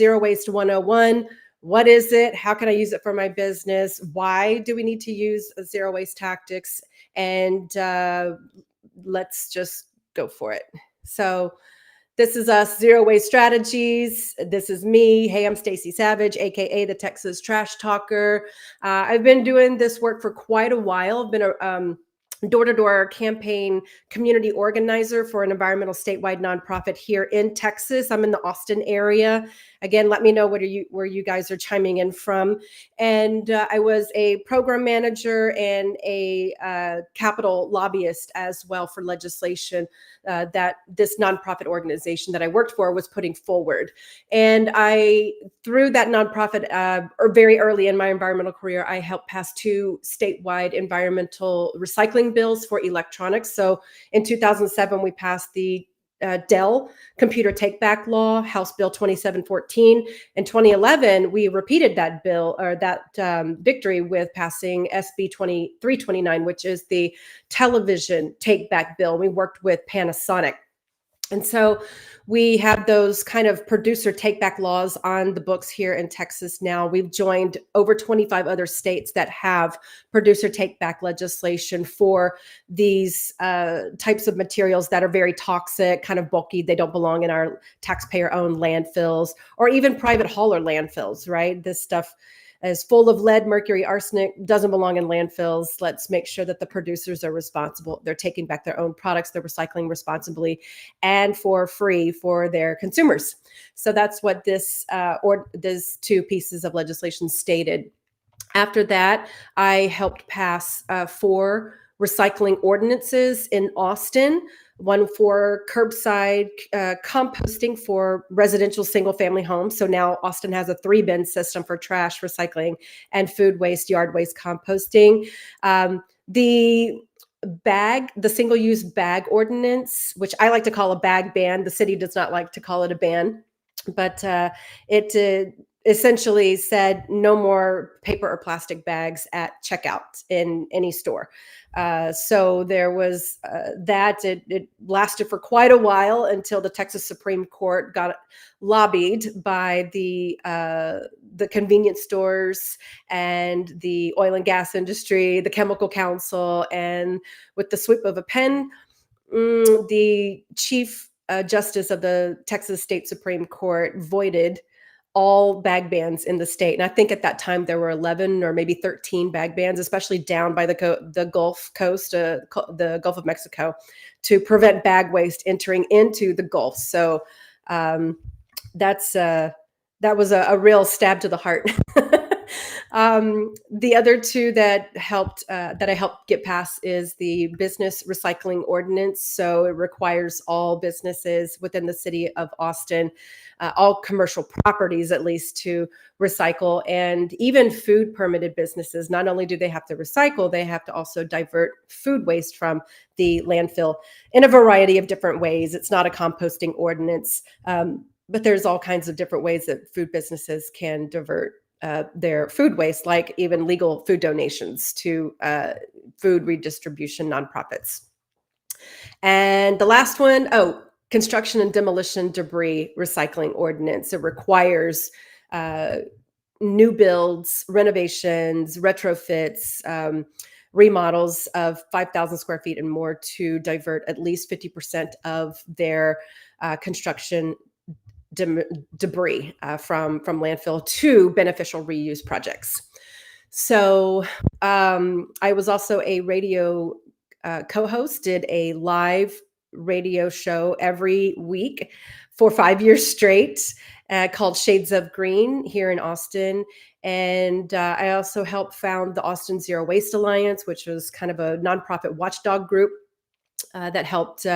Zero Waste 101. What is it? How can I use it for my business? Why do we need to use zero waste tactics? And let's just go for it. So this is us, Zero Waste Strategies. This is me. Hey, I'm Stacy Savage, aka the Texas Trash Talker. I've been doing this work for quite a while. I've been a door-to-door campaign community organizer for an environmental statewide nonprofit here in Texas. I'm in the Austin area. Again, let me know where you guys are chiming in from. And I was a program manager and a capital lobbyist as well for legislation that this nonprofit organization that I worked for was putting forward. And through that nonprofit, or very early in my environmental career, I helped pass 2 statewide environmental recycling bills for electronics. So in 2007, we passed the Dell Computer Take Back Law, House Bill 2714. In 2011, we repeated that bill, or that victory, with passing SB 2329, which is the television take back bill. We worked with Panasonic. And so we have those kind of producer take back laws on the books here in Texas now. We've joined over 25 other states that have producer take back legislation for these types of materials that are very toxic, kind of bulky. They don't belong in our taxpayer owned landfills or even private hauler landfills, right? This stuff is full of lead, mercury, arsenic, doesn't belong in landfills. Let's make sure that the producers are responsible. They're taking back their own products, they're recycling responsibly and for free for their consumers. So that's what these 2 pieces of legislation stated. After that, I helped pass 4 recycling ordinances in Austin, one for curbside composting for residential single-family homes. So now Austin has a 3-bin system for trash, recycling, and food waste, yard waste composting. The single-use bag ordinance, which I like to call a bag ban. The city does not like to call it a ban, but it essentially said no more paper or plastic bags at checkout in any store. So there was that. It lasted for quite a while until the Texas Supreme Court got lobbied by the convenience stores and the oil and gas industry, the Chemical Council, and with the sweep of a pen, the Chief Justice of the Texas State Supreme Court voided all bag bans in the state. And I think at that time there were 11 or maybe 13 bag bans, especially down by the Gulf Coast, the Gulf of Mexico, to prevent bag waste entering into the Gulf. So that was a real stab to the heart. The other 2 that I helped get passed is the business recycling ordinance. So it requires all businesses within the city of Austin, all commercial properties at least, to recycle, and even food permitted businesses. Not only do they have to recycle, they have to also divert food waste from the landfill in a variety of different ways. It's not a composting ordinance, but there's all kinds of different ways that food businesses can divert their food waste, like even legal food donations to food redistribution nonprofits. And the last one, construction and demolition debris recycling ordinance. It requires new builds, renovations, retrofits, remodels of 5,000 square feet and more to divert at least 50% of their construction debris from landfill to beneficial reuse projects. So I was also a radio co-host, did a live radio show every week for 5 years straight called Shades of Green here in Austin. And I also helped found the Austin Zero Waste Alliance, which was kind of a nonprofit watchdog group that helped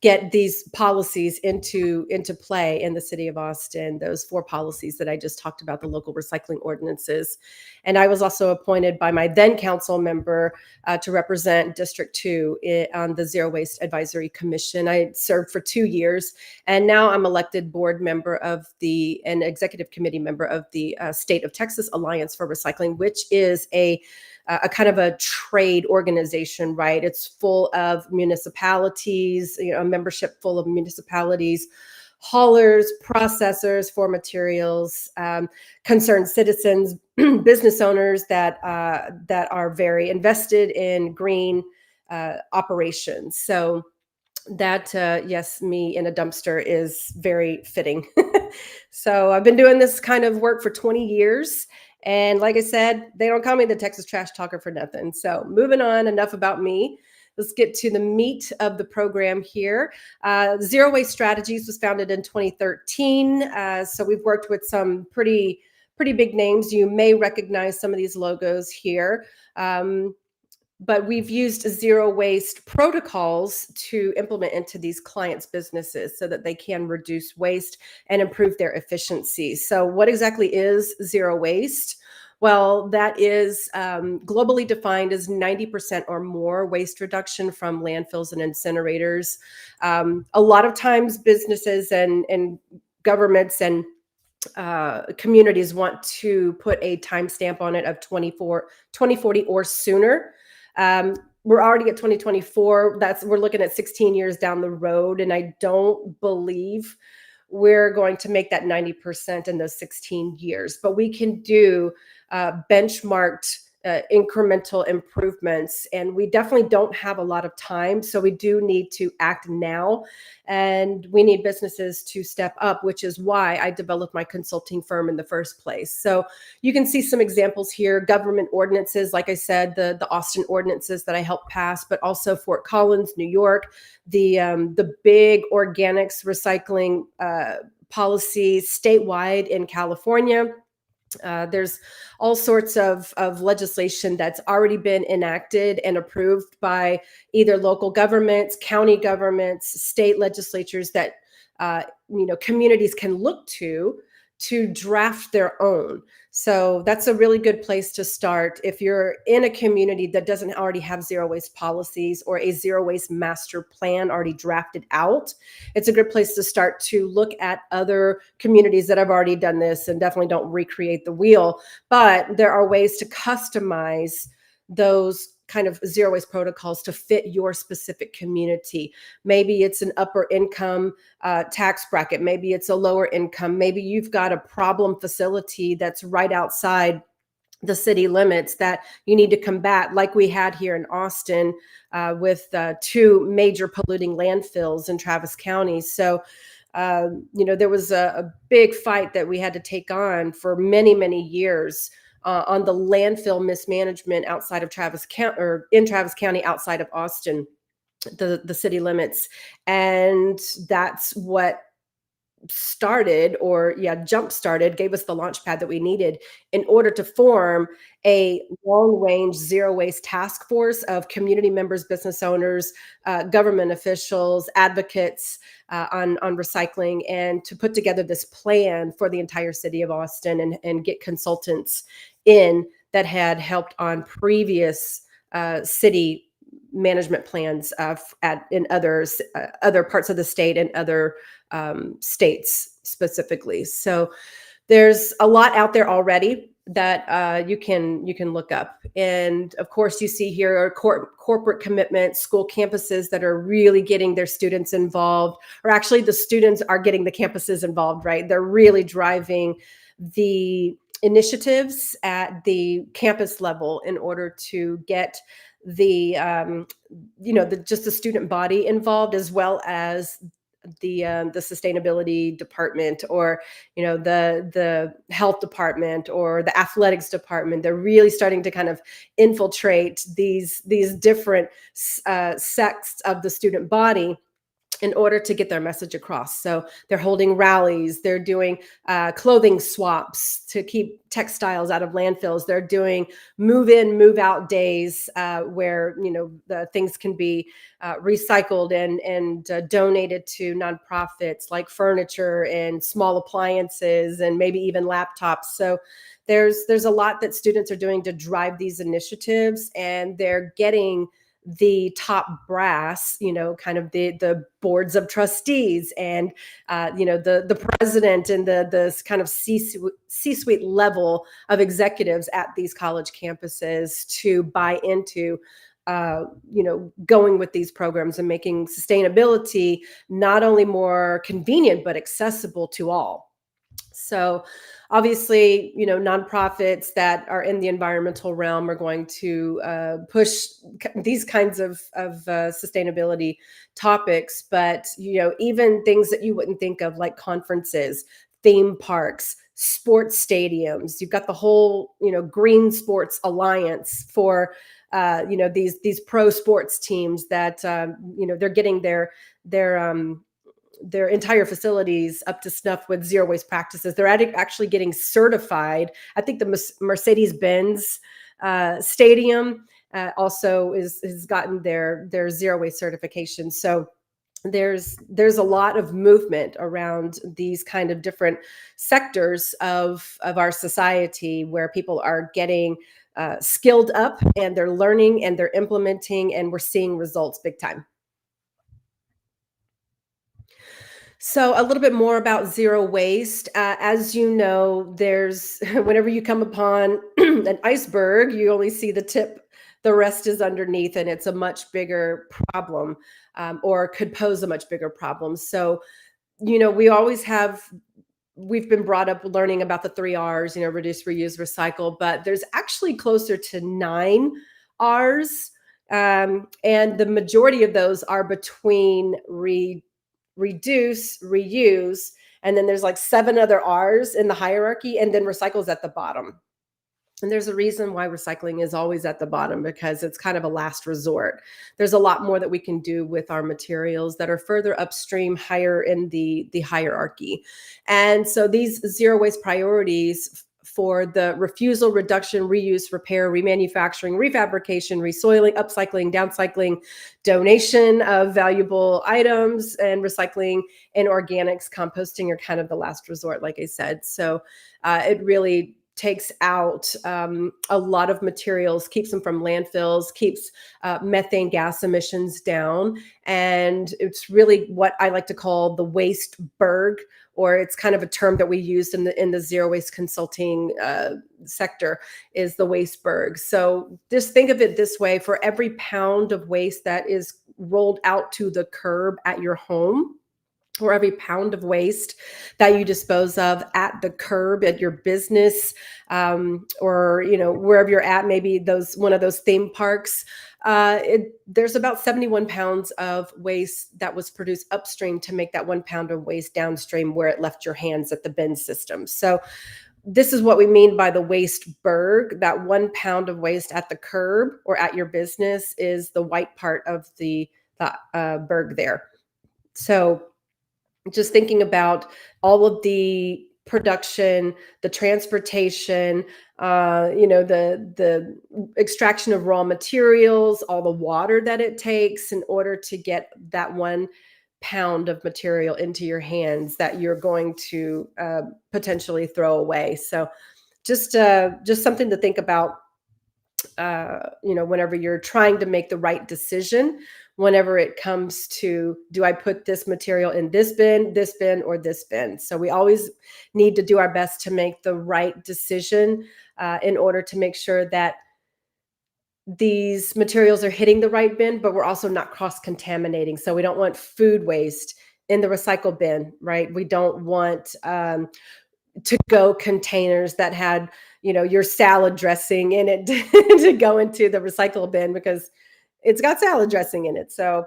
get these policies into play in the city of Austin, those 4 policies that I just talked about, the local recycling ordinances. And I was also appointed by my then council member to represent District 2 on the Zero Waste Advisory Commission. I served for 2 years, and now I'm elected board member of and executive committee member of the State of Texas Alliance for Recycling, which is a kind of a trade organization, right? It's full of municipalities, a membership full of municipalities, haulers, processors for materials, concerned citizens, business owners that are very invested in green operations. So that yes, me in a dumpster is very fitting. So I've been doing this kind of work for 20 years, and like I said, they don't call me the Texas trash talker for nothing. So moving on, enough about me. Let's get to the meat of the program here. Zero Waste Strategies was founded in 2013. So we've worked with some pretty big names. You may recognize some of these logos here. But we've used zero waste protocols to implement into these clients' businesses so that they can reduce waste and improve their efficiency. So, what exactly is zero waste? Well, that is globally defined as 90% or more waste reduction from landfills and incinerators. A lot of times, businesses and governments and communities want to put a timestamp on it of 2040 or sooner. We're already at 2024. We're looking at 16 years down the road, and I don't believe we're going to make that 90% in those 16 years. But we can do benchmarked incremental improvements, and we definitely don't have a lot of time. So we do need to act now, and we need businesses to step up, which is why I developed my consulting firm in the first place. So you can see some examples here: government ordinances, like I said, the Austin ordinances that I helped pass, but also Fort Collins, New York, the big organics recycling policy statewide in California. There's all sorts of legislation that's already been enacted and approved by either local governments, county governments, state legislatures that communities can look to draft their own. So that's a really good place to start. If you're in a community that doesn't already have zero waste policies or a zero waste master plan already drafted out, it's a good place to start to look at other communities that have already done this, and definitely don't recreate the wheel. But there are ways to customize those kind of zero waste protocols to fit your specific community. Maybe it's an upper income tax bracket. Maybe it's a lower income. Maybe you've got a problem facility that's right outside the city limits that you need to combat, like we had here in Austin with two major polluting landfills in Travis County. So there was a big fight that we had to take on for many, many years on the landfill mismanagement outside of Travis County, or in Travis County outside of Austin, the city limits. And that's what jump started, gave us the launch pad that we needed in order to form a long range zero waste task force of community members, business owners, government officials, advocates on recycling, and to put together this plan for the entire city of Austin and get consultants in that had helped on previous city management plans in other parts of the state and other states specifically. So there's a lot out there already that you can look up. And of course, you see here corporate commitments, school campuses that are really getting their students involved, or actually the students are getting the campuses involved, right? They're really driving the initiatives at the campus level in order to get the just the student body involved, as well as the sustainability department, or the health department, or the athletics department. They're really starting to kind of infiltrate these different sects of the student body in order to get their message across. So they're holding rallies, they're doing clothing swaps to keep textiles out of landfills. They're doing move in, move out days where the things can be recycled and donated to nonprofits, like furniture and small appliances and maybe even laptops. So there's a lot that students are doing to drive these initiatives, and they're getting the top brass, kind of the boards of trustees, and the president, and the kind of C-suite level of executives at these college campuses to buy into going with these programs and making sustainability not only more convenient but accessible to all. So obviously, nonprofits that are in the environmental realm are going to push these kinds of sustainability topics. But, even things that you wouldn't think of, like conferences, theme parks, sports stadiums, you've got the whole, Green Sports Alliance for, these pro sports teams that, they're getting their entire facilities up to snuff with zero waste practices. They're actually getting certified. I think the Mercedes-Benz stadium also has gotten their zero waste certification. So there's a lot of movement around these kind of different sectors of our society where people are getting skilled up, and they're learning and they're implementing, and we're seeing results big time. So, a little bit more about zero waste. As you know, there's whenever you come upon an iceberg, you only see the tip, the rest is underneath, and it's a much bigger problem, or could pose a much bigger problem. So, we always we've been brought up learning about the three R's, reduce, reuse, recycle, but there's actually closer to nine R's. And the majority of those are between reduce, reuse, and then there's like seven other R's in the hierarchy, and then recycle's at the bottom. And there's a reason why recycling is always at the bottom, because it's kind of a last resort. There's a lot more that we can do with our materials that are further upstream, higher in the hierarchy. And so these zero waste priorities for the refusal, reduction, reuse, repair, remanufacturing, refabrication, resoiling, upcycling, downcycling, donation of valuable items, and recycling and organics, composting are kind of the last resort, like I said. So it really takes out a lot of materials, keeps them from landfills, keeps methane gas emissions down. And it's really what I like to call the waste berg, or it's kind of a term that we used in the zero waste consulting sector, is the waste berg. So just think of it this way: for every pound of waste that is rolled out to the curb at your home, or every pound of waste that you dispose of at the curb at your business, or wherever you're at, maybe one of those theme parks, there's about 71 pounds of waste that was produced upstream to make that 1 pound of waste downstream where it left your hands at the bin system. So this is what we mean by the waste berg. That 1 pound of waste at the curb or at your business is the white part of the berg there. So just thinking about all of the production, the transportation, the extraction of raw materials, all the water that it takes in order to get that 1 pound of material into your hands that you're going to potentially throw away. So just something to think about, whenever you're trying to make the right decision, whenever it comes to, do I put this material in this bin, or this bin? So we always need to do our best to make the right decision in order to make sure that these materials are hitting the right bin, but we're also not cross-contaminating. So we don't want food waste in the recycle bin, right? We don't want to-go containers that had, your salad dressing in it to go into the recycle bin because it's got salad dressing in it. So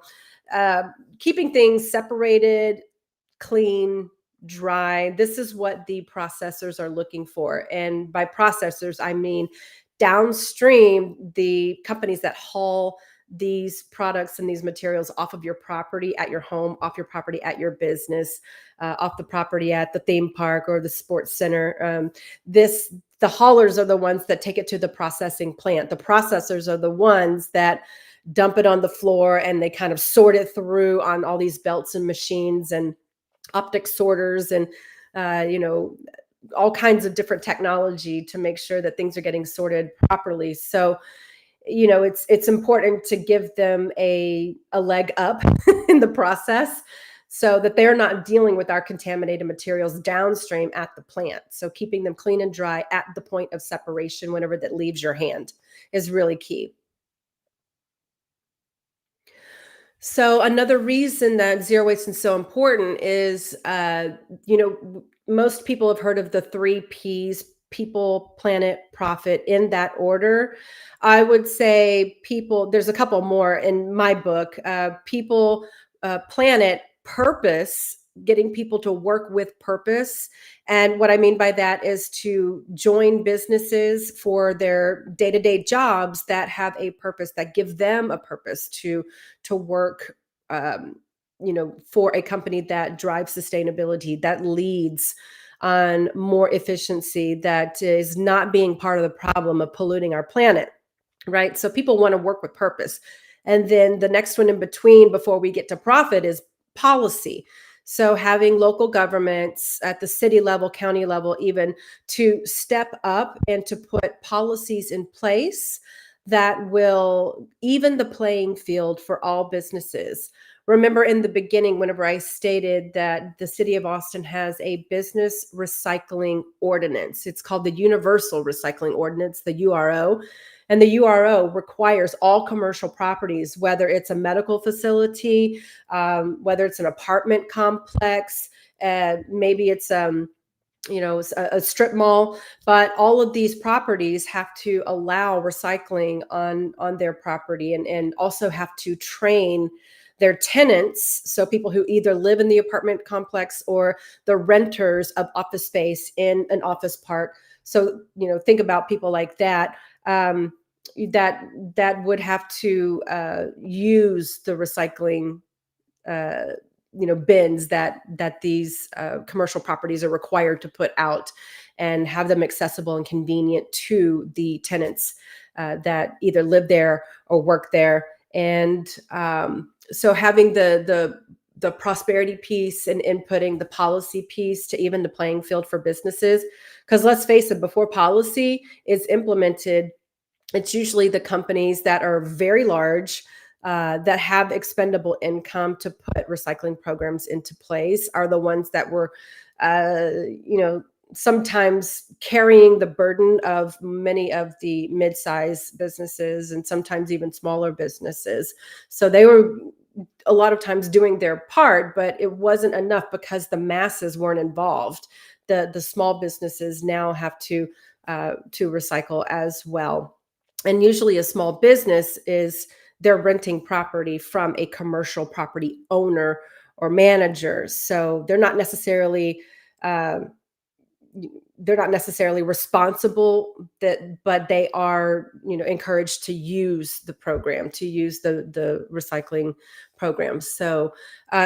keeping things separated, clean, dry, this is what the processors are looking for. And by processors, I mean downstream, the companies that haul these products and these materials off of your property at your home, off your property at your business, off the property at the theme park or the sports center. The haulers are the ones that take it to the processing plant. The processors are the ones that dump it on the floor, and they kind of sort it through on all these belts and machines and optic sorters and all kinds of different technology to make sure that things are getting sorted properly. So it's important to give them a leg up in the process, so that they're not dealing with our contaminated materials downstream at the plant. So keeping them clean and dry at the point of separation whenever that leaves your hand is really key. So another reason that zero waste is so important is, most people have heard of the three P's: people, planet, profit, in that order. I would say people, there's a couple more in my book: people, planet, purpose, getting people to work with purpose. And what I mean by that is to join businesses for their day-to-day jobs that have a purpose, that give them a purpose to work, um, for a company that drives sustainability, that leads on more efficiency, that is not being part of the problem of polluting our planet, right? So people want to work with purpose. And then the next one in between before we get to profit is policy. So having local governments at the city level, county level, even, to step up and to put policies in place that will even the playing field for all businesses. Remember in the beginning, whenever I stated that the city of Austin has a business recycling ordinance, it's called the Universal Recycling Ordinance, the URO. And the URO requires all commercial properties, whether it's a medical facility, whether it's an apartment complex, maybe it's a strip mall, but all of these properties have to allow recycling on their property, and also have to train their tenants, so people who either live in the apartment complex or the renters of office space in an office park. So think about people like that, that would have to use the recycling, uh, bins that these commercial properties are required to put out, and have them accessible and convenient to the tenants that either live there or work there. And so having the prosperity piece and inputting the policy piece to even the playing field for businesses, because let's face it, before policy is implemented, it's usually the companies that are very large, that have expendable income to put recycling programs into place, are the ones that were, uh, you know, sometimes carrying the burden of many of the mid-sized businesses and sometimes even smaller businesses. So they were a lot of times doing their part, but it wasn't enough because the masses weren't involved. The small businesses now have to recycle as well. And usually a small business is, they're renting property from a commercial property owner or manager. So uh, they're not necessarily responsible, but they are encouraged to use the program, to use the recycling program. So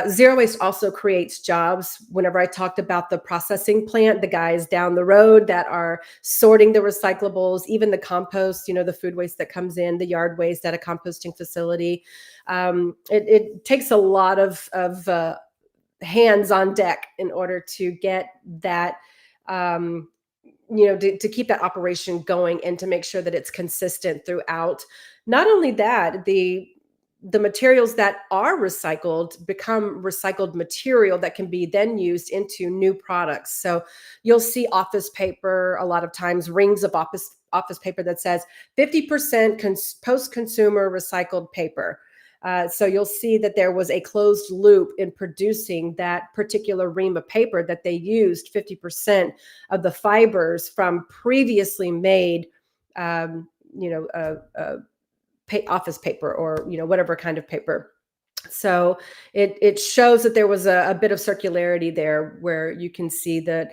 zero waste also creates jobs. Whenever I talked about the processing plant, the guys down the road that are sorting the recyclables, even the compost, the food waste that comes in, the yard waste at a composting facility, it takes a lot of hands on deck in order to get that, um, to keep that operation going, and to make sure that it's consistent throughout. Not only that, the materials that are recycled become recycled material that can be then used into new products. So you'll see office paper, a lot of times rings of office paper that says 50% post-consumer recycled paper. So you'll see that there was a closed loop in producing that particular ream of paper, that they used 50% of the fibers from previously made, um, you know, uh, uh, office paper, or whatever kind of paper. So it shows that there was a bit of circularity there, where you can see that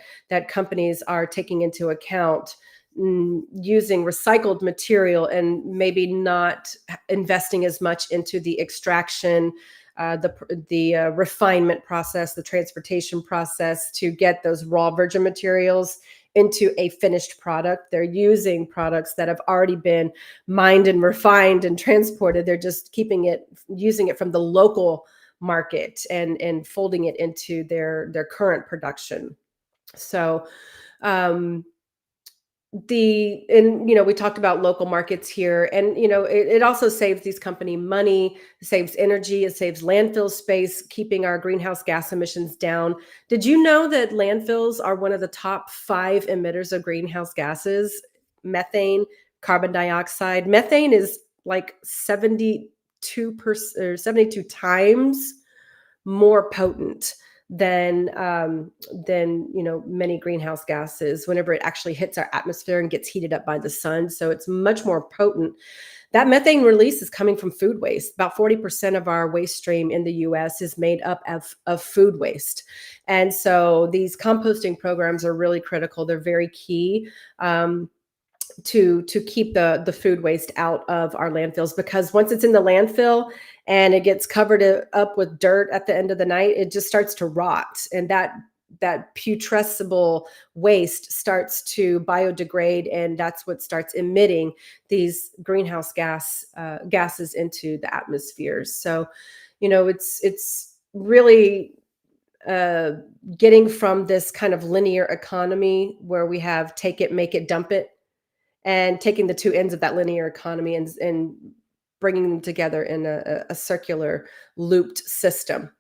companies are taking into account, using recycled material, and maybe not investing as much into the extraction, the refinement process, the transportation process to get those raw virgin materials into a finished product. They're using products that have already been mined and refined and transported. They're just using it from the local market, and folding it into their current production. So um and we talked about local markets here, and it also saves these company money, saves energy, it saves landfill space, keeping our greenhouse gas emissions down. Did you know that landfills are one of the top 5 emitters of greenhouse gases? Methane, carbon dioxide. Methane is like 72 or 72 times more potent than many greenhouse gases whenever it actually hits our atmosphere and gets heated up by the sun. So it's much more potent. That methane release is coming from food waste. About 40% of our waste stream in the US is made up of food waste. And so these composting programs are really critical. They're very key. To keep the food waste out of our landfills, because once it's in the landfill and it gets covered up with dirt at the end of the night, it just starts to rot, and that putrescible waste starts to biodegrade, and that's what starts emitting these greenhouse gases into the atmosphere. So it's really uh, getting from this kind of linear economy where we have take it, make it, dump it, and taking the two ends of that linear economy and bringing them together in a circular looped system.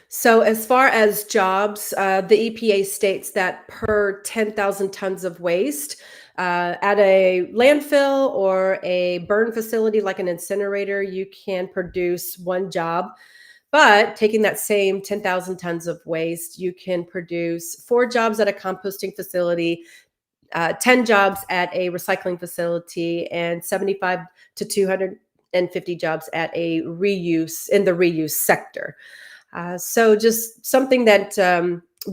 So as far as jobs, the EPA states that per 10,000 tons of waste at a landfill or a burn facility like an incinerator, you can produce one job. But taking that same 10,000 tons of waste, you can produce four jobs at a composting facility, 10 jobs at a recycling facility, and 75 to 250 jobs at a reuse in the reuse sector. So just something that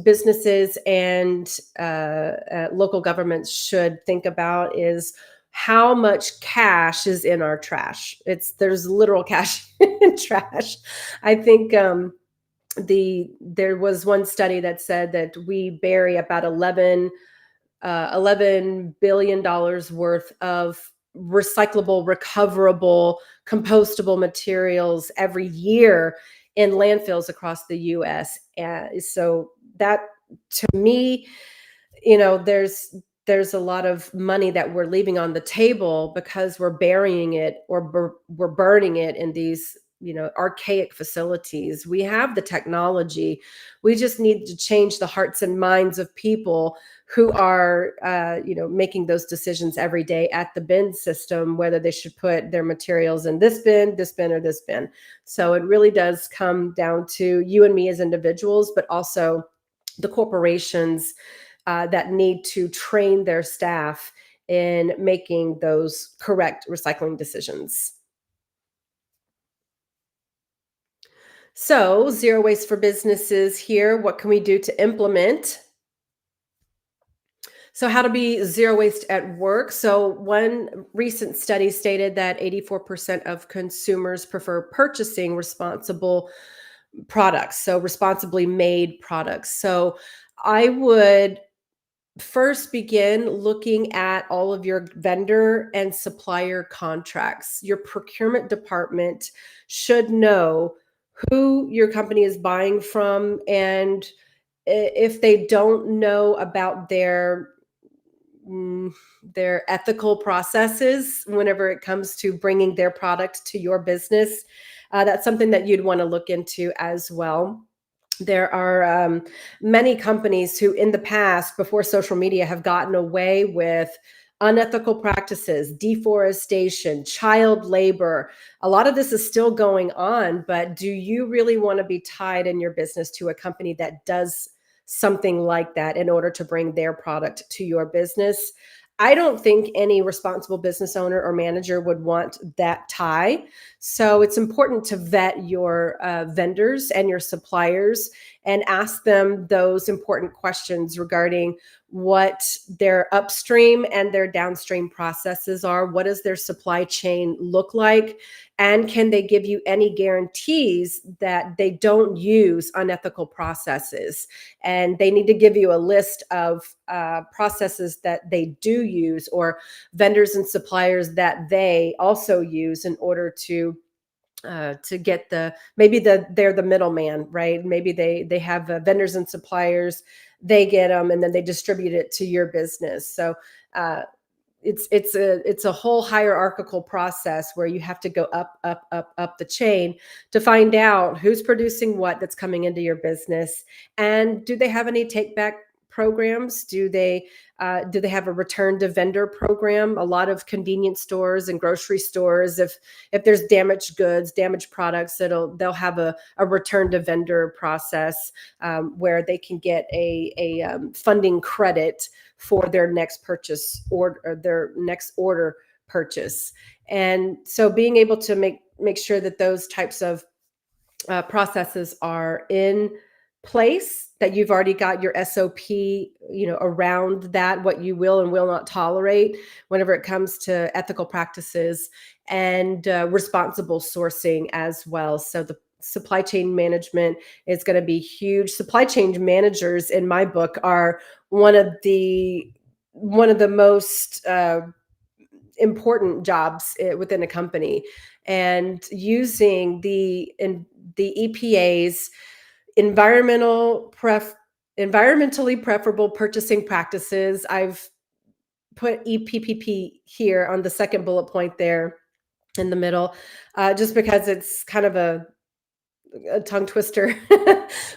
businesses and local governments should think about is how much cash is in our trash. There's literal cash in trash. I think there was one study that said that we bury about 11 billion dollars worth of recyclable, recoverable, compostable materials every year in landfills across the US. So that, to me, there's a lot of money that we're leaving on the table because we're burying it or we're burning it in these archaic facilities. We have the technology. We just need to change the hearts and minds of people who are making those decisions every day at the bin system, whether they should put their materials in this bin, or this bin. So it really does come down to you and me as individuals, but also the corporations that need to train their staff in making those correct recycling decisions. So, zero waste for businesses here. What can we do to implement? So, how to be zero waste at work. So, one recent study stated that 84% of consumers prefer purchasing responsible products, so responsibly made products. So, I would first begin looking at all of your vendor and supplier contracts. Your procurement department should know who your company is buying from, and if they don't know about mm, their ethical processes whenever it comes to bringing their product to your business, that's something that you'd want to look into as well. There are many companies who, in the past, before social media, have gotten away with unethical practices, deforestation, child labor. A lot of this is still going on, but do you really want to be tied in your business to a company that does something like that in order to bring their product to your business? I don't think any responsible business owner or manager would want that tie. So it's important to vet your vendors and your suppliers and ask them those important questions regarding what their upstream and their downstream processes are. What does their supply chain look like? And can they give you any guarantees that they don't use unethical processes? And they need to give you a list of processes that they do use, or vendors and suppliers that they also use, in order to get they're the middleman, right? Maybe they have vendors and suppliers, they get them and then they distribute it to your business. So uh, it's a whole hierarchical process where you have to go up the chain to find out who's producing what that's coming into your business, and do they have any take back programs? Do they have a return to vendor program? A lot of convenience stores and grocery stores, if there's damaged goods, damaged products, they'll have a return to vendor process, where they can get a funding credit for their next purchase or their next order purchase. And so being able to make sure that those types of processes are in place, that you've already got your SOP, around that, what you will and will not tolerate whenever it comes to ethical practices, and responsible sourcing as well. So the supply chain management is going to be huge. Supply chain managers, in my book, are one of the most important jobs within a company, and using the EPA's environmentally preferable purchasing practices. I've put EPPP here on the second bullet point there in the middle, just because it's kind of a tongue twister.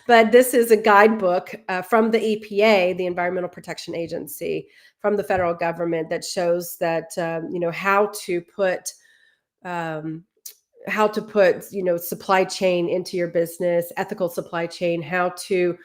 But this is a guidebook from the EPA, the Environmental Protection Agency, from the federal government, that shows that how to put supply chain into your business, ethical supply chain, how to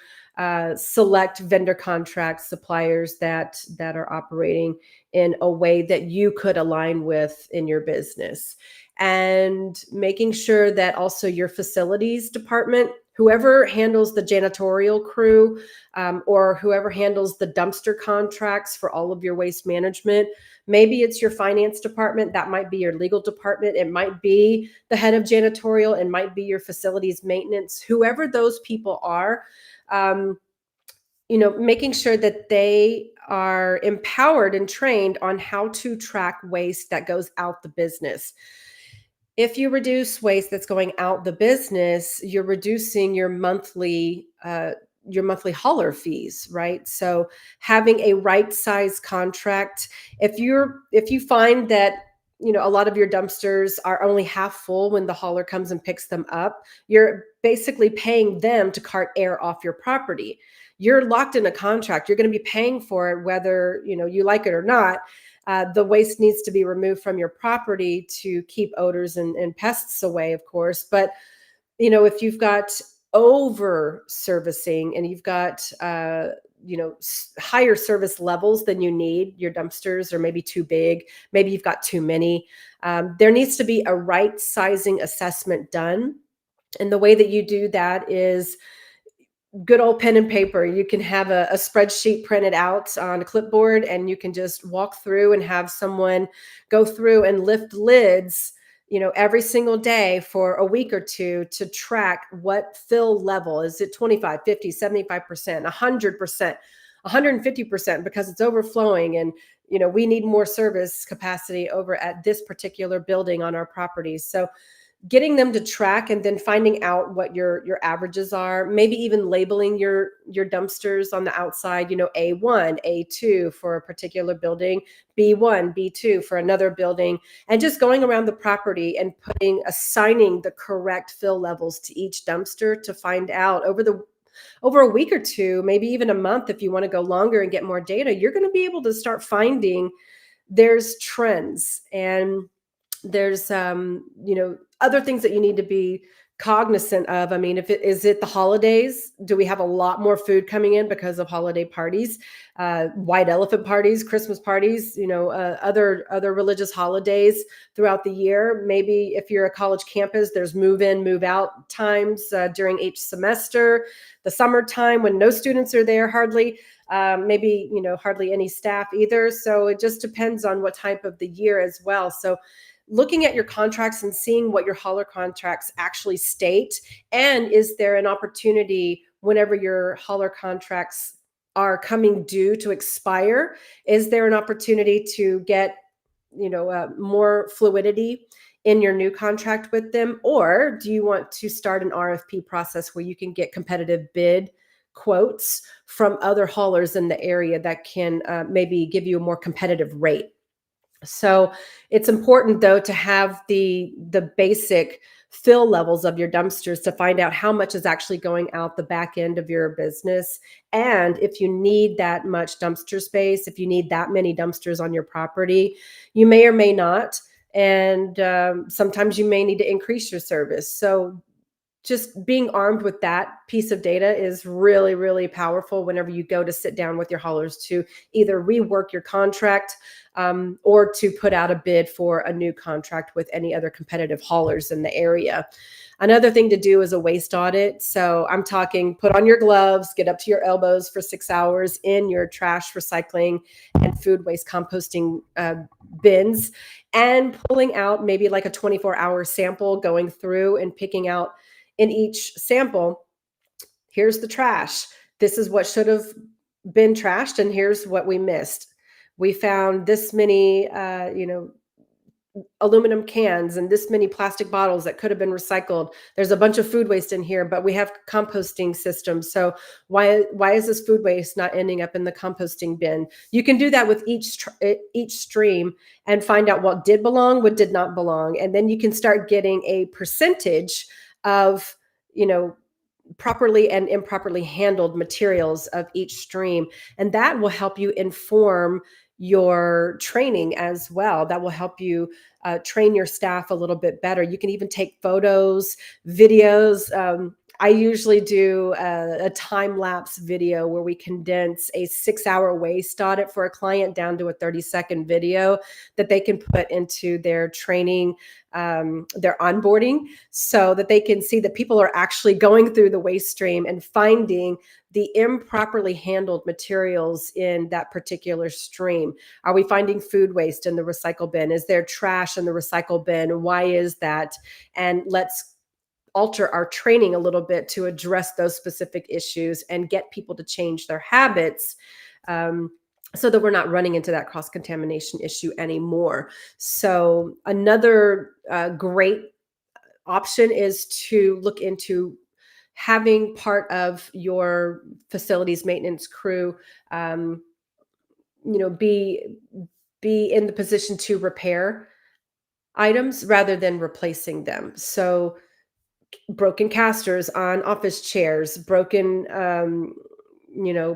select vendor contracts, suppliers that are operating in a way that you could align with in your business, and making sure that also your facilities department, whoever handles the janitorial crew, or whoever handles the dumpster contracts for all of your waste management. Maybe it's your finance department, that might be your legal department, it might be the head of janitorial, it might be your facilities maintenance, whoever those people are. Making sure that they are empowered and trained on how to track waste that goes out the business. If you reduce waste that's going out the business, you're reducing your monthly hauler fees, right? So having a right size contract. If you find that a lot of your dumpsters are only half full when the hauler comes and picks them up, you're basically paying them to cart air off your property. You're locked in a contract. You're going to be paying for it whether you like it or not. The waste needs to be removed from your property to keep odors and pests away, of course. But if you've got over servicing and you've got higher service levels than you need, your dumpsters are maybe too big, maybe you've got too many, there needs to be a right sizing assessment done. And the way that you do that is good old pen and paper. You can have a spreadsheet printed out on a clipboard, and you can just walk through and have someone go through and lift lids every single day for a week or two to track what fill level is. It 25, 50, 75%, 100%, 150%, because it's overflowing, and we need more service capacity over at this particular building on our property. So getting them to track, and then finding out what your averages are, maybe even labeling your dumpsters on the outside, A1, A2 for a particular building, B1, B2 for another building, and just going around the property and assigning the correct fill levels to each dumpster to find out over a week or two, maybe even a month, if you want to go longer and get more data, you're going to be able to start finding there's trends, and there's other things that you need to be cognizant of. I mean, is it the holidays? Do we have a lot more food coming in because of holiday parties, white elephant parties, Christmas parties, other religious holidays throughout the year? Maybe if you're a college campus, there's move in, move out times during each semester. The summertime, when no students are there, hardly, maybe hardly any staff either. So it just depends on what type of the year as well. So looking at your contracts and seeing what your hauler contracts actually state, and is there an opportunity whenever your hauler contracts are coming due to expire, is there an opportunity to get more fluidity in your new contract with them? Or do you want to start an RFP process where you can get competitive bid quotes from other haulers in the area that can maybe give you a more competitive rate? So it's important though to have the basic fill levels of your dumpsters to find out how much is actually going out the back end of your business. And if you need that much dumpster space, if you need that many dumpsters on your property, you may or may not. And sometimes you may need to increase your service. So just being armed with that piece of data is really, really powerful whenever you go to sit down with your haulers to either rework your contract or to put out a bid for a new contract with any other competitive haulers in the area. Another thing to do is a waste audit. So I'm talking put on your gloves, get up to your elbows for 6 hours in your trash, recycling, and food waste composting bins, and pulling out maybe like a 24-hour sample, going through and picking out in each sample, here's the trash. This is what should have been trashed, and here's what we missed. We found this many, aluminum cans and this many plastic bottles that could have been recycled. There's a bunch of food waste in here, but we have composting systems. So why is this food waste not ending up in the composting bin? You can do that with each stream and find out what did belong, what did not belong, and then you can start getting a percentage of, properly and improperly handled materials of each stream. And that will help you inform your training as well. That will help you train your staff a little bit better. You can even take photos, videos. I usually do a time lapse video where we condense a 6-hour waste audit for a client down to a 30-second video that they can put into their training, their onboarding, so that they can see that people are actually going through the waste stream and finding the improperly handled materials in that particular stream. Are we finding food waste in the recycle bin? Is there trash in the recycle bin? Why is that? And let's alter our training a little bit to address those specific issues and get people to change their habits, so that we're not running into that cross-contamination issue anymore. So another great option is to look into having part of your facilities maintenance crew, be in the position to repair items rather than replacing them. So broken casters on office chairs, broken,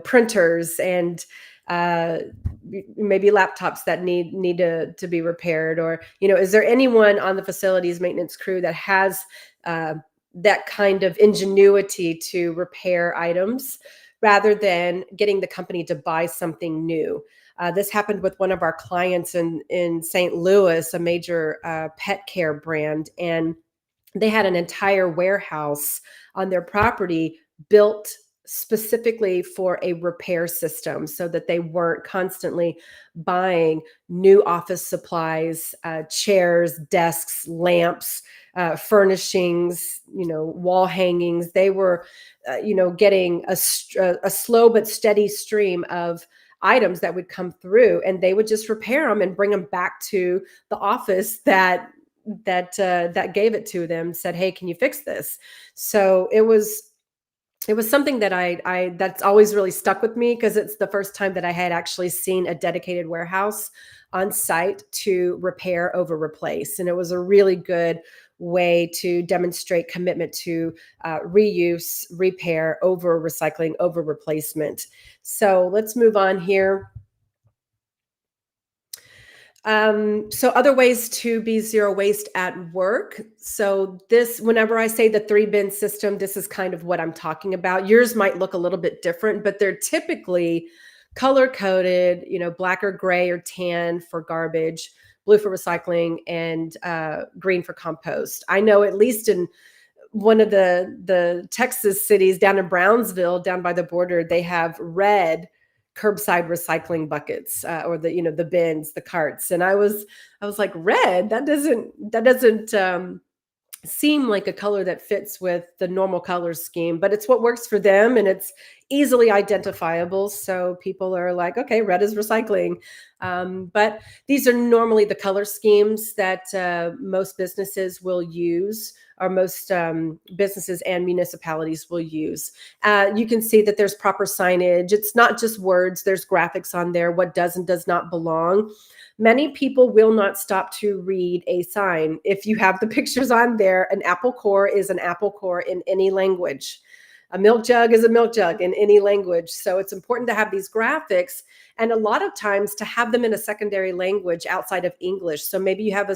printers, and uh, maybe laptops that need to be repaired. Or, is there anyone on the facilities maintenance crew that has that kind of ingenuity to repair items rather than getting the company to buy something new? This happened with one of our clients in St. Louis, a major pet care brand, and they had an entire warehouse on their property built specifically for a repair system so that they weren't constantly buying new office supplies, chairs, desks, lamps, furnishings, wall hangings. They were, getting a slow but steady stream of items that would come through, and they would just repair them and bring them back to the office that gave it to them, said, "Hey, can you fix this?" So it was something that I that's always really stuck with me, because it's the first time that I had actually seen a dedicated warehouse on site to repair over replace, and it was a really good way to demonstrate commitment to reuse, repair over recycling, over replacement. So let's move on here. So other ways to be zero waste at work. So this, whenever I say the 3 bin system, this is kind of what I'm talking about. Yours might look a little bit different, but they're typically color coded, black or gray or tan for garbage, blue for recycling, and green for compost. I know at least in one of the Texas cities down in Brownsville, down by the border, they have red curbside recycling buckets, or the bins, the carts. And I was like, red, that doesn't seem like a color that fits with the normal color scheme, but it's what works for them, and it's easily identifiable. So people are like, okay, red is recycling. But these are normally the color schemes that most businesses will use most businesses and municipalities will use. You can see that there's proper signage. It's not just words, there's graphics on there, what does and does not belong. Many people will not stop to read a sign. If you have the pictures on there, an apple core is an apple core in any language. A milk jug is a milk jug in any language. So it's important to have these graphics, and a lot of times to have them in a secondary language outside of English. So maybe you have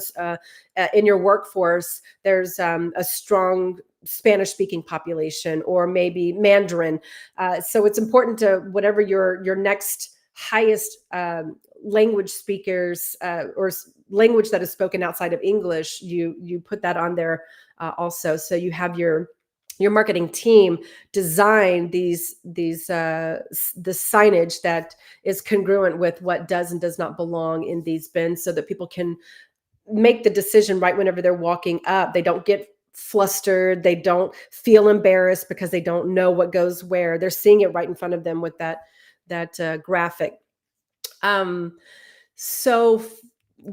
in your workforce, there's a strong Spanish speaking population, or maybe Mandarin. So it's important to, whatever your next highest language speakers language that is spoken outside of English, you put that on there also. So you have your marketing team design the signage that is congruent with what does and does not belong in these bins, so that people can make the decision right whenever they're walking up. They don't get flustered. They don't feel embarrassed because they don't know what goes where. They're seeing it right in front of them with that graphic. So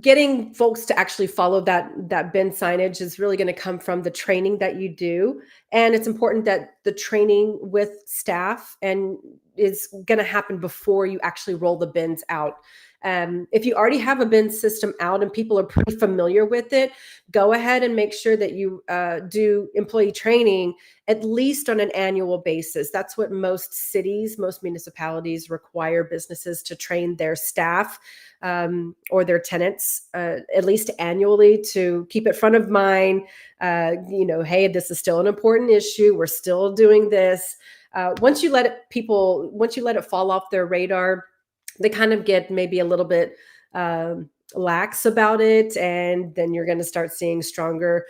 getting folks to actually follow that bin signage is really going to come from the training that you do. And it's important that the training with staff and is going to happen before you actually roll the bins out. If you already have a bin system out and people are pretty familiar with it, go ahead and make sure that you do employee training at least on an annual basis. That's what most cities, most municipalities require businesses to train their staff or their tenants at least annually, to keep it front of mind. Hey, this is still an important issue. We're still doing this. Once you let it fall off their radar, they kind of get maybe a little bit lax about it, and then you're going to start seeing stronger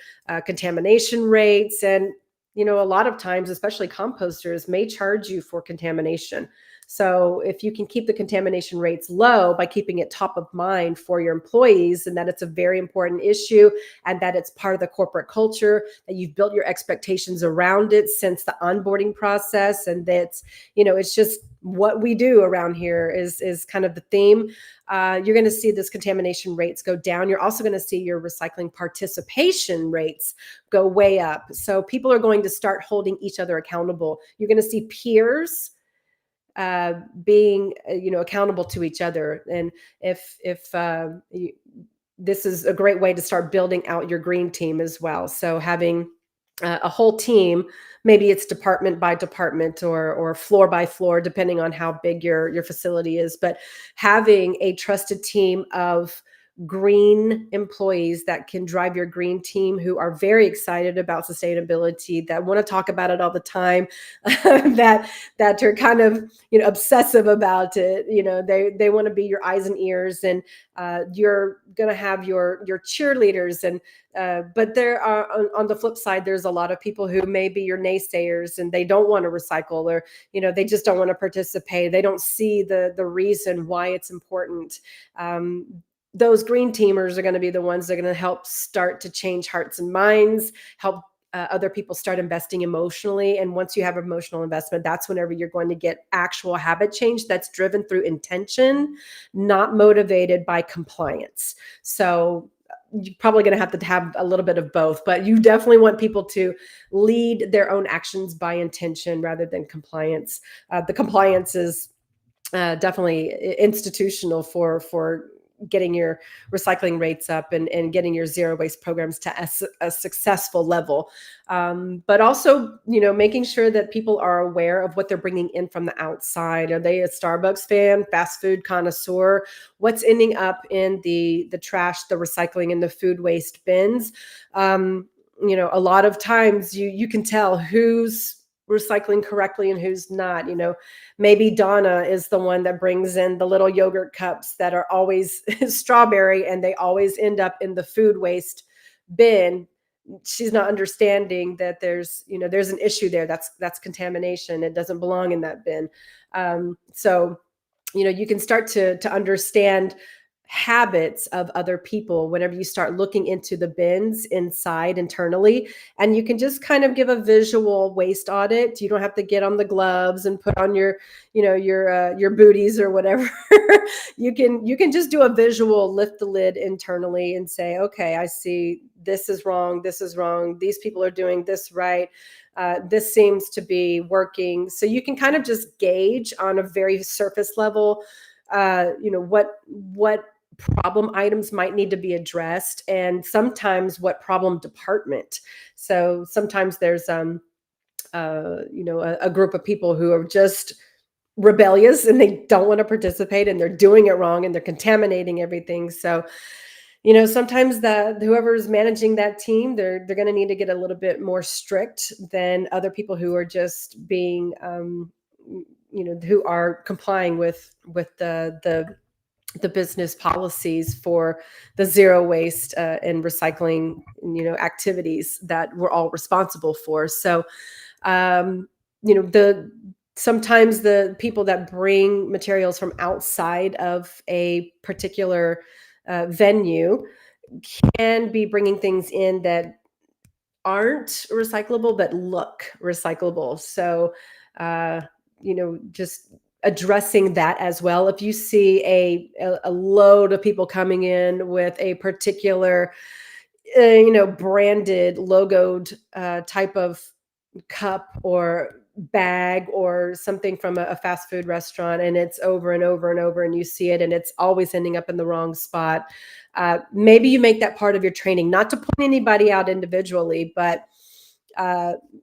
contamination rates. And a lot of times, especially composters, may charge you for contamination. So if you can keep the contamination rates low by keeping it top of mind for your employees, and that it's a very important issue, and that it's part of the corporate culture, that you've built your expectations around it since the onboarding process, and that's, it's just what we do around here is kind of the theme. You're going to see this contamination rates go down. You're also going to see your recycling participation rates go way up. So people are going to start holding each other accountable. You're going to see peers being accountable to each other. And if this is a great way to start building out your green team as well. So having a whole team, maybe it's department by department or floor by floor, depending on how big your facility is, but having a trusted team of green employees that can drive your green team, who are very excited about sustainability, that want to talk about it all the time, that are kind of obsessive about it. They want to be your eyes and ears, and you're going to have your cheerleaders. And but there are, on the flip side, there's a lot of people who may be your naysayers, and they don't want to recycle, or they just don't want to participate. They don't see the reason why it's important. Those green teamers are going to be the ones that are going to help start to change hearts and minds, help other people start investing emotionally. And once you have emotional investment, that's whenever you're going to get actual habit change that's driven through intention, not motivated by compliance. So you're probably going to have a little bit of both, but you definitely want people to lead their own actions by intention rather than compliance. The compliance is definitely institutional for getting your recycling rates up and getting your zero waste programs to a successful level. But also, making sure that people are aware of what they're bringing in from the outside. Are they a Starbucks fan, fast food connoisseur? What's ending up in the trash, the recycling, and the food waste bins? A lot of times you can tell who's recycling correctly and who's not. Maybe Donna is the one that brings in the little yogurt cups that are always strawberry, and they always end up in the food waste bin. She's not understanding that there's an issue there. That's contamination. It doesn't belong in that bin. So you can start to understand habits of other people whenever you start looking into the bins inside internally, and you can just kind of give a visual waste audit. You don't have to get on the gloves and put on your, your booties or whatever. You can just do a visual, lift the lid internally and say, okay, I see this is wrong, this is wrong, these people are doing this right, this seems to be working. So you can kind of just gauge on a very surface level, what problem items might need to be addressed, and sometimes what problem department. So sometimes there's a group of people who are just rebellious and they don't want to participate, and they're doing it wrong and they're contaminating everything. So sometimes whoever is managing that team, they're going to need to get a little bit more strict than other people who are just being who are complying with the business policies for the zero waste and recycling activities that we're all responsible for. So the sometimes the people that bring materials from outside of a particular venue can be bringing things in that aren't recyclable but look recyclable. So just addressing that as well. If you see a load of people coming in with a particular branded logoed type of cup or bag or something from a fast food restaurant, and it's over and over and over, and you see it and it's always ending up in the wrong spot, maybe you make that part of your training, not to point anybody out individually, but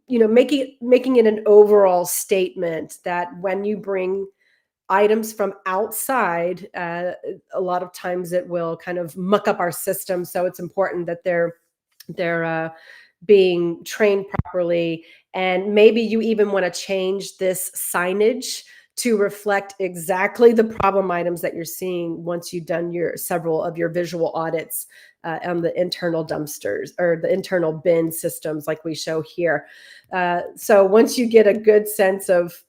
making it an overall statement that when you bring items from outside, a lot of times it will kind of muck up our system. So it's important that they're being trained properly. And maybe you even want to change this signage to reflect exactly the problem items that you're seeing once you've done several of your visual audits on the internal dumpsters or the internal bin systems like we show here. So once you get a good sense of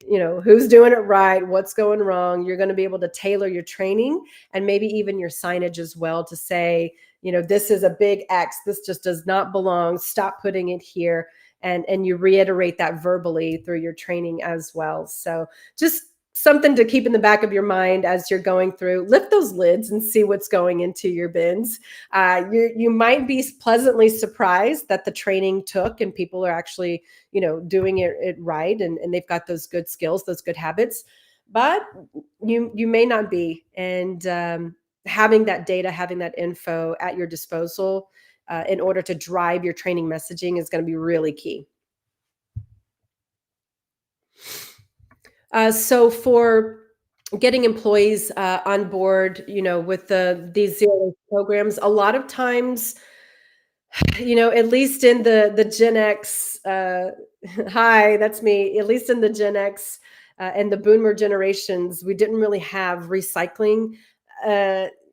who's doing it right, what's going wrong, you're going to be able to tailor your training and maybe even your signage as well to say, this is a big X, this just does not belong, stop putting it here. And you reiterate that verbally through your training as well. So just something to keep in the back of your mind as you're going through. Lift those lids and see what's going into your bins. You might be pleasantly surprised that the training took and people are actually doing it right, and they've got those good skills, those good habits, but you may not be. And having that data, having that info at your disposal in order to drive your training messaging is going to be really key. So for getting employees on board, with these zero programs, a lot of times, at least in the Gen X, hi, that's me. At least in the Gen X and the Boomer generations, we didn't really have recycling.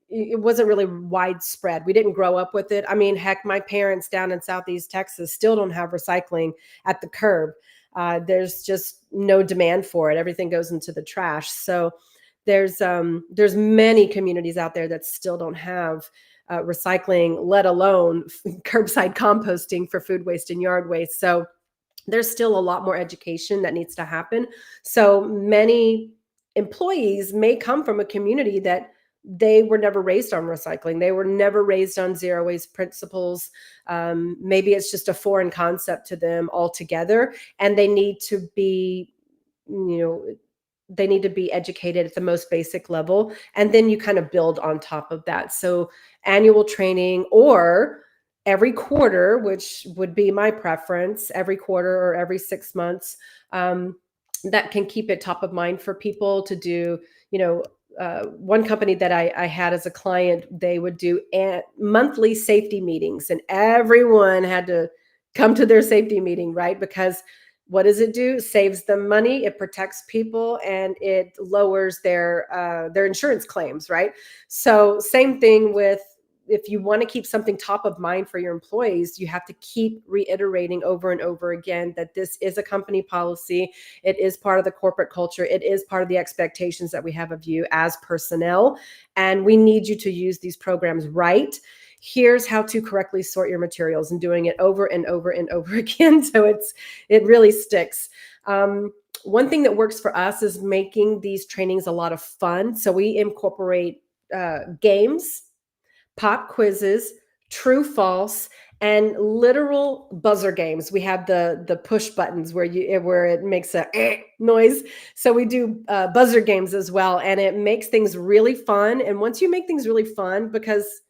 It wasn't really widespread. We didn't grow up with it. I mean, heck, my parents down in Southeast Texas still don't have recycling at the curb. There's just no demand for it. Everything goes into the trash. So there's many communities out there that still don't have recycling, let alone curbside composting for food waste and yard waste. So there's still a lot more education that needs to happen. So many employees may come from a community that they were never raised on recycling. They were never raised on zero waste principles. Maybe it's just a foreign concept to them altogether, and they need to be, educated at the most basic level, and then you kind of build on top of that. So annual training or every quarter, which would be my preference, every quarter or every 6 months, that can keep it top of mind for people to do. One company that I had as a client, they would do monthly safety meetings, and everyone had to come to their safety meeting, right? Because what does it do? It saves them money, it protects people, and it lowers their insurance claims, right? So same thing with if you want to keep something top of mind for your employees, you have to keep reiterating over and over again that this is a company policy. It is part of the corporate culture. It is part of the expectations that we have of you as personnel. And we need you to use these programs right. Here's how to correctly sort your materials, and doing it over and over and over again. So it really sticks. One thing that works for us is making these trainings a lot of fun. So we incorporate games, pop quizzes, true false, and literal buzzer games. We have the push buttons where it makes a noise. So we do buzzer games as well, and it makes things really fun. And once you make things really fun, because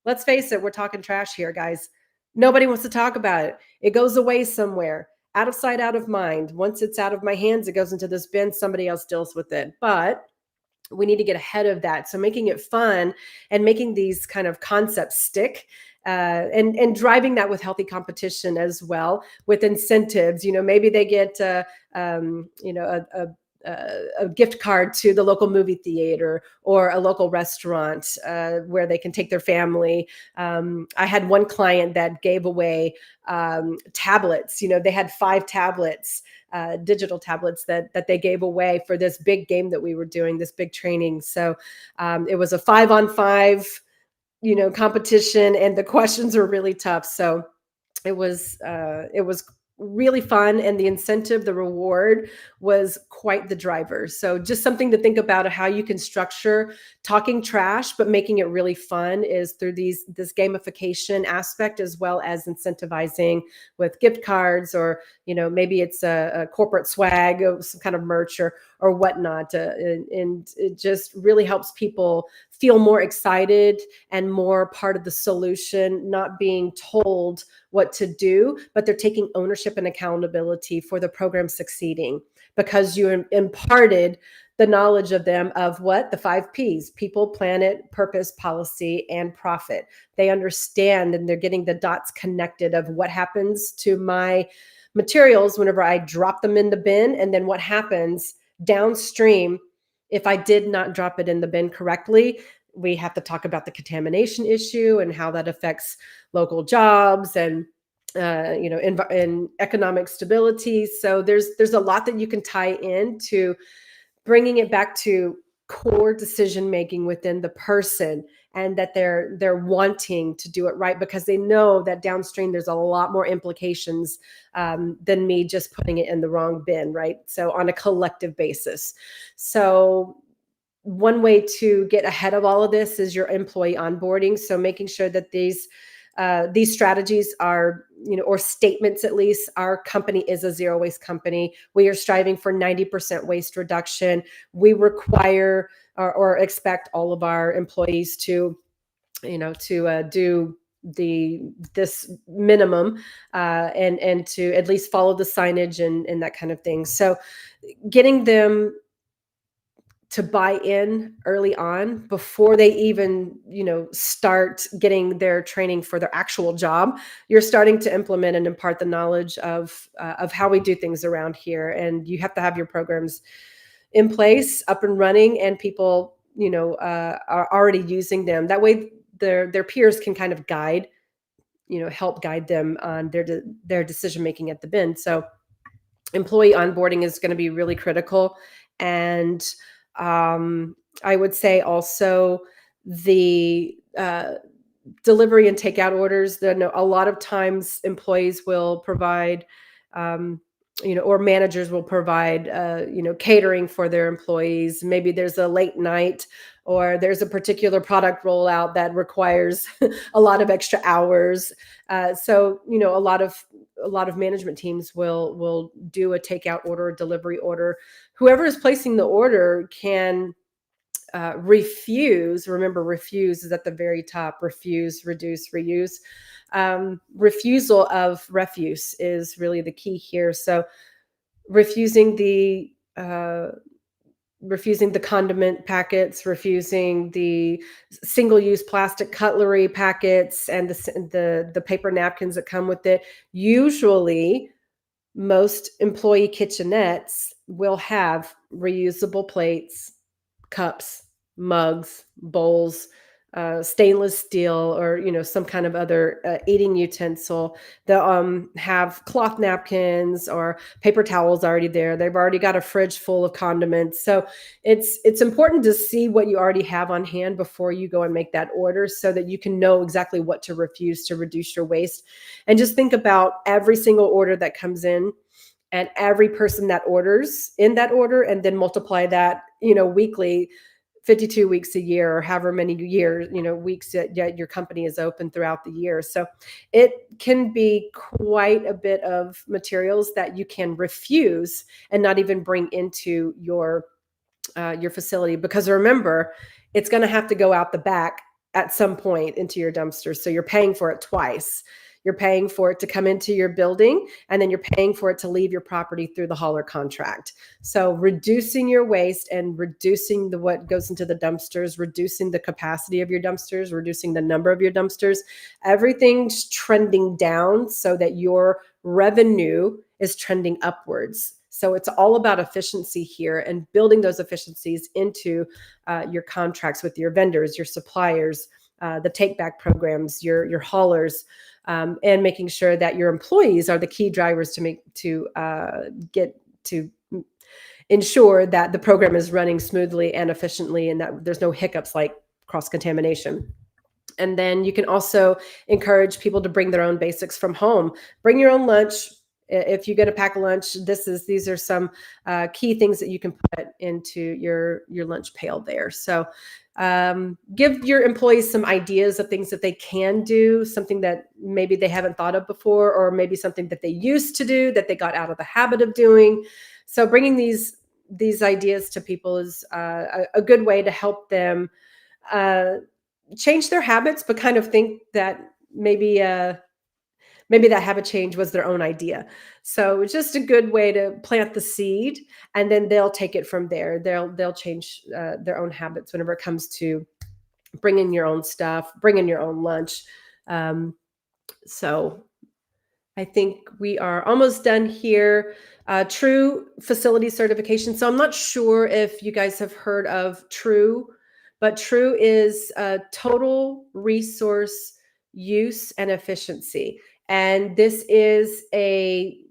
let's face it, we're talking trash here, guys. Nobody wants to talk about it. It goes away somewhere, out of sight, out of mind. Once it's out of my hands, it goes into this bin. Somebody else deals with it. But we need to get ahead of that. So making it fun and making these kind of concepts stick, and driving that with healthy competition as well, with incentives. Maybe they get a gift card to the local movie theater or a local restaurant where they can take their family. I had one client that gave away tablets. They had 5 tablets, digital tablets that they gave away for this big game that we were doing, this big training. So it was a 5-on-5, competition, and the questions were really tough. So it was really fun, and the incentive, the reward, was quite the driver. So just something to think about how you can structure talking trash but making it really fun is through this gamification aspect, as well as incentivizing with gift cards, or maybe it's a corporate swag of some kind of merch or whatnot, and it just really helps people feel more excited and more part of the solution, not being told what to do, but they're taking ownership and accountability for the program succeeding, because you imparted the knowledge of them of what the 5 P's: people, planet, purpose, policy, and profit. They understand, and they're getting the dots connected of what happens to my materials whenever I drop them in the bin, and then what happens downstream if I did not drop it in the bin correctly. We have to talk about the contamination issue and how that affects local jobs and in economic stability. So there's a lot that you can tie into bringing it back to core decision making within the person, and that they're wanting to do it right, because they know that downstream there's a lot more implications than me just putting it in the wrong bin, right? So on a collective basis. So one way to get ahead of all of this is your employee onboarding. So making sure that these strategies are, or statements at least, our company is a zero waste company. We are striving for 90% waste reduction. We require or expect all of our employees to, do this minimum, and to at least follow the signage and that kind of thing. So getting them to buy in early on before they even, start getting their training for their actual job. You're starting to implement and impart the knowledge of how we do things around here. And you have to have your programs in place, up and running, and people, are already using them. That way their peers can kind of help guide them on their decision making at the bin. So employee onboarding is going to be really critical. And I would say also the delivery and takeout orders. A lot of times employees will provide, or managers will provide, catering for their employees. Maybe there's a late night, or there's a particular product rollout that requires a lot of extra hours. So, a lot of management teams will do a takeout order, a delivery order. Whoever is placing the order can refuse. Remember, refuse is at the very top. Refuse, reduce, reuse. Refusal of refuse is really the key here. So refusing the condiment packets, refusing the single-use plastic cutlery packets, and the paper napkins that come with it. Usually, most employee kitchenettes will have reusable plates, cups, mugs, bowls, stainless steel or some kind of other eating utensil. They'll have cloth napkins or paper towels already there. They've already got a fridge full of condiments. So it's important to see what you already have on hand before you go and make that order, so that you can know exactly what to refuse to reduce your waste. And just think about every single order that comes in and every person that orders in that order, and then multiply that weekly, 52 weeks a year, or however many years, weeks that your company is open throughout the year. So it can be quite a bit of materials that you can refuse and not even bring into your facility, because remember, it's going to have to go out the back at some point into your dumpsters. So you're paying for it twice. You're paying for it to come into your building, and then you're paying for it to leave your property through the hauler contract. So reducing your waste and reducing what goes into the dumpsters, reducing the capacity of your dumpsters, reducing the number of your dumpsters, everything's trending down so that your revenue is trending upwards. So it's all about efficiency here, and building those efficiencies into your contracts with your vendors, your suppliers, the take back programs, your haulers, and making sure that your employees are the key drivers to ensure that the program is running smoothly and efficiently, and that there's no hiccups like cross contamination. And then you can also encourage people to bring their own basics from home. Bring your own lunch. If you get a pack of lunch, these are some key things that you can put into your lunch pail there. So give your employees some ideas of things that they can do, something that maybe they haven't thought of before, or maybe something that they used to do that they got out of the habit of doing. So bringing these ideas to people is a good way to help them change their habits, but kind of think that maybe that habit change was their own idea. So it's just a good way to plant the seed, and then they'll take it from there. They'll change their own habits whenever it comes to bringing your own stuff, bringing your own lunch. So I think we are almost done here. True facility certification. So I'm not sure if you guys have heard of True, but True is total resource use and efficiency. And this is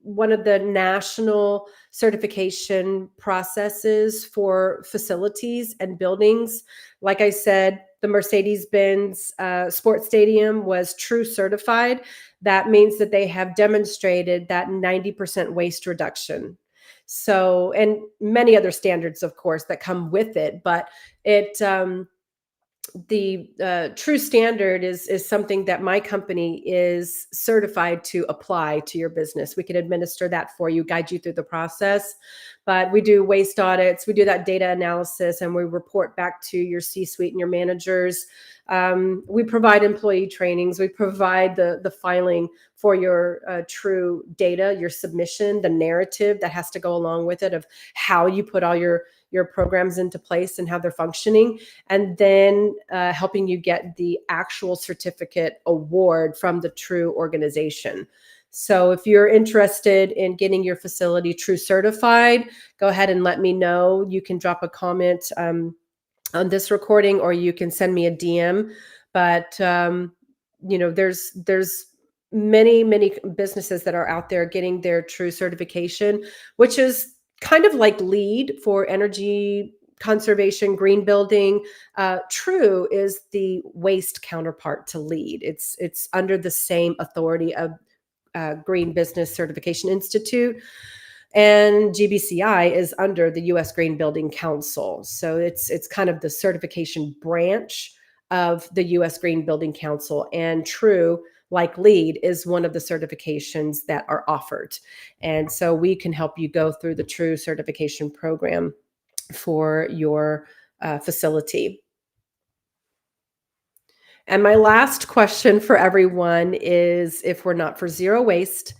one of the national certification processes for facilities and buildings. Like I said, the Mercedes-Benz Sports Stadium was True certified. That means that they have demonstrated that 90% waste reduction. So, and many other standards, of course, that come with it, but the True standard is something that my company is certified to apply to your business. We can administer that for you, guide you through the process, but we do waste audits, we do that data analysis, and we report back to your C-suite and your managers. We provide employee trainings, we provide the filing for your True data, your submission, the narrative that has to go along with it of how you put all your programs into place and how they're functioning, and then helping you get the actual certificate award from the True organization. So if you're interested in getting your facility True certified, go ahead and let me know. You can drop a comment on this recording, or you can send me a DM. But there's many businesses that are out there getting their True certification, which is kind of like LEED for energy conservation, green building. True is the waste counterpart to LEED. It's under the same authority of Green Business Certification Institute, and GBCI is under the U.S. Green Building Council. So it's kind of the certification branch of the U.S. Green Building Council, and True, like LEED, is one of the certifications that are offered. And so we can help you go through the True certification program for your facility. And my last question for everyone is, if we're not for zero waste,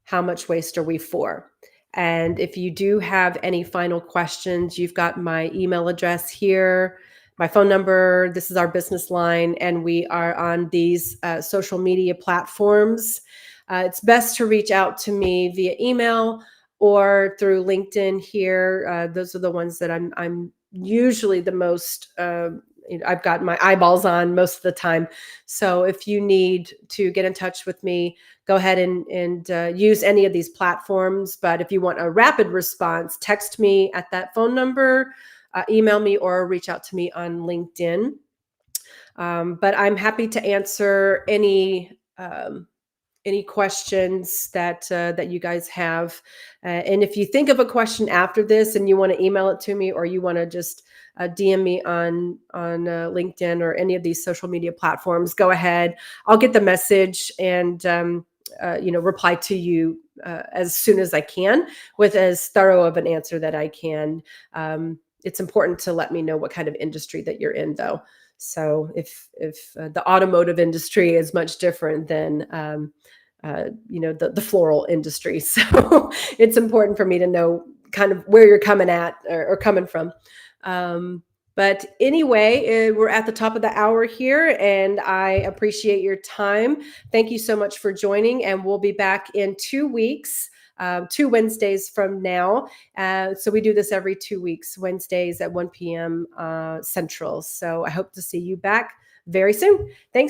how much waste are we for? And if you do have any final questions, you've got my email address here, my phone number. This is our business line, and we are on these social media platforms. It's best to reach out to me via email or through LinkedIn here. Those are the ones that I'm usually the most I've got my eyeballs on most of the time. So if you need to get in touch with me, go ahead and use any of these platforms. But if you want a rapid response, text me at that phone number, email me, or reach out to me on LinkedIn. But I'm happy to answer any questions that you guys have. And if you think of a question after this and you want to email it to me, or you want to just DM me on LinkedIn or any of these social media platforms, go ahead. I'll get the message and reply to you as soon as I can with as thorough of an answer that I can. It's important to let me know what kind of industry that you're in, though. So if the automotive industry is much different than the floral industry. So it's important for me to know kind of where you're coming at or coming from. But anyway, we're at the top of the hour here, and I appreciate your time. Thank you so much for joining, and we'll be back in 2 weeks. 2 Wednesdays from now. So we do this every 2 weeks, Wednesdays at 1 p.m. Central. So I hope to see you back very soon. Thanks.